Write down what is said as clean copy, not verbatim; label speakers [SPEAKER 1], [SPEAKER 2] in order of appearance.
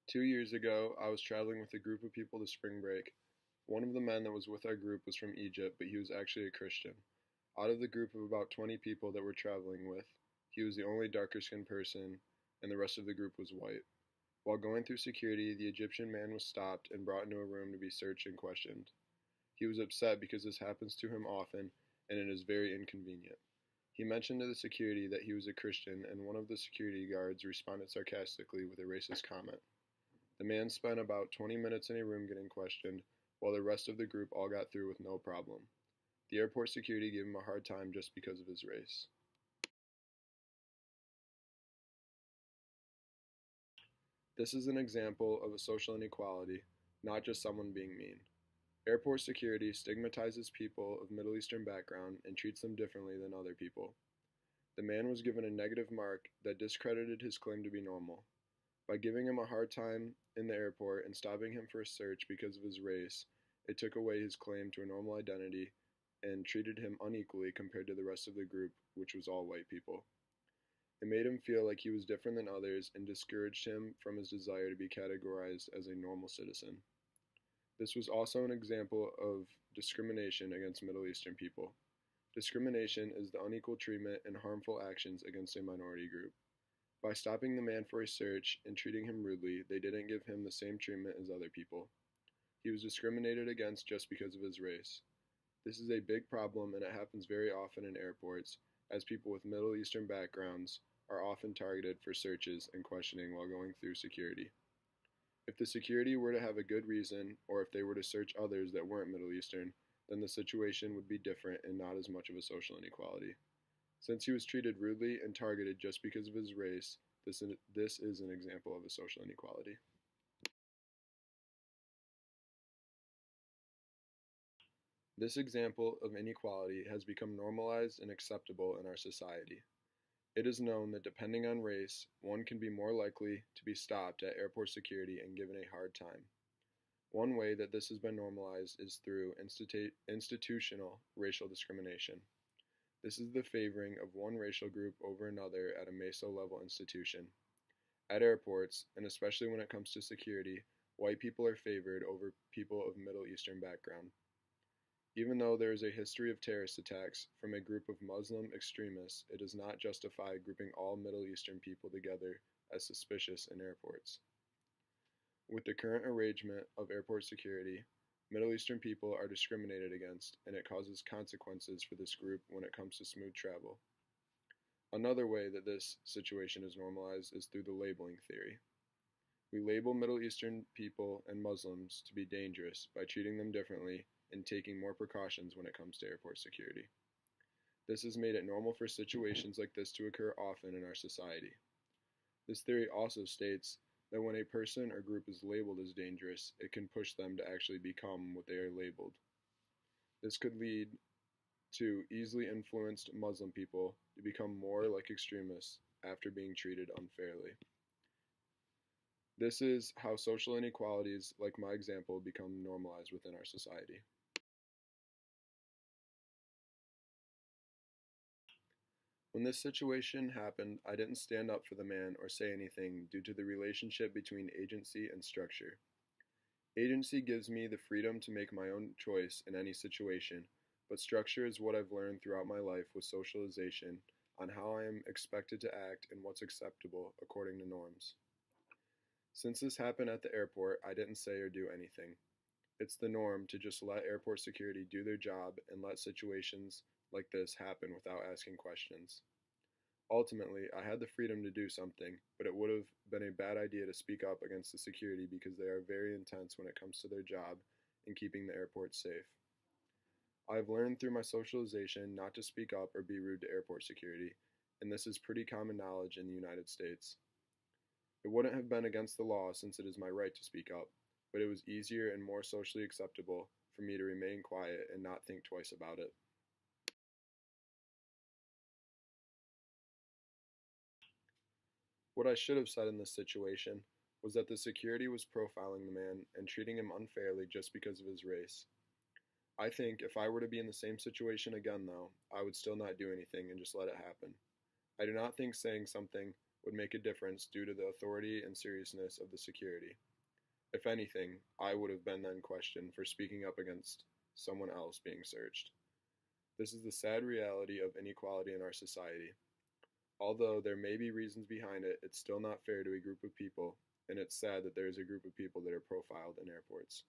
[SPEAKER 1] 2 years ago, I was traveling with a group of people to spring break. One of the men that was with our group was from Egypt, but he was actually a Christian. Out of the group of about 20 people that we're traveling with, he was the only darker skinned person, and the rest of the group was white. While going through security, the Egyptian man was stopped and brought into a room to be searched and questioned. He was upset because this happens to him often, and it is very inconvenient. He mentioned to the security that he was a Christian, and one of the security guards responded sarcastically with a racist comment. The man spent about 20 minutes in a room getting questioned, while the rest of the group all got through with no problem. The airport security gave him a hard time just because of his race. This is an example of a social inequality, not just someone being mean. Airport security stigmatizes people of Middle Eastern background and treats them differently than other people. The man was given a negative mark that discredited his claim to be normal. By giving him a hard time in the airport and stopping him for a search because of his race, it took away his claim to a normal identity and treated him unequally compared to the rest of the group, which was all white people. It made him feel like he was different than others and discouraged him from his desire to be categorized as a normal citizen. This was also an example of discrimination against Middle Eastern people. Discrimination is the unequal treatment and harmful actions against a minority group. By stopping the man for a search and treating him rudely, they didn't give him the same treatment as other people. He was discriminated against just because of his race. This is a big problem, and it happens very often in airports, as people with Middle Eastern backgrounds are often targeted for searches and questioning while going through security. If the security were to have a good reason, or if they were to search others that weren't Middle Eastern, then the situation would be different and not as much of a social inequality. Since he was treated rudely and targeted just because of his race, this is an example of a social inequality. This example of inequality has become normalized and acceptable in our society. It is known that depending on race, one can be more likely to be stopped at airport security and given a hard time. One way that this has been normalized is through institutional racial discrimination. This is the favoring of one racial group over another at a meso level institution. At airports, and especially when it comes to security, white people are favored over people of Middle Eastern background. Even though there is a history of terrorist attacks from a group of Muslim extremists, it does not justify grouping all Middle Eastern people together as suspicious in airports. With the current arrangement of airport security, Middle Eastern people are discriminated against, and it causes consequences for this group when it comes to smooth travel. Another way that this situation is normalized is through the labeling theory. We label Middle Eastern people and Muslims to be dangerous by treating them differently and taking more precautions when it comes to airport security. This has made it normal for situations like this to occur often in our society. This theory also states that when a person or group is labeled as dangerous, it can push them to actually become what they are labeled. This could lead to easily influenced Muslim people to become more like extremists after being treated unfairly. This is how social inequalities, like my example, become normalized within our society. When this situation happened, I didn't stand up for the man or say anything due to the relationship between agency and structure. Agency gives me the freedom to make my own choice in any situation, but structure is what I've learned throughout my life with socialization on how I am expected to act and what's acceptable according to norms. Since this happened at the airport, I didn't say or do anything. It's the norm to just let airport security do their job and let situations like this happen without asking questions. Ultimately, I had the freedom to do something, but it would have been a bad idea to speak up against the security because they are very intense when it comes to their job and keeping the airport safe. I have learned through my socialization not to speak up or be rude to airport security, and this is pretty common knowledge in the United States. It wouldn't have been against the law since it is my right to speak up, but it was easier and more socially acceptable for me to remain quiet and not think twice about it. What I should have said in this situation was that the security was profiling the man and treating him unfairly just because of his race. I think if I were to be in the same situation again, though, I would still not do anything and just let it happen. I do not think saying something would make a difference due to the authority and seriousness of the security. If anything, I would have been then questioned for speaking up against someone else being searched. This is the sad reality of inequality in our society. Although there may be reasons behind it, it's still not fair to a group of people, and it's sad that there is a group of people that are profiled in airports.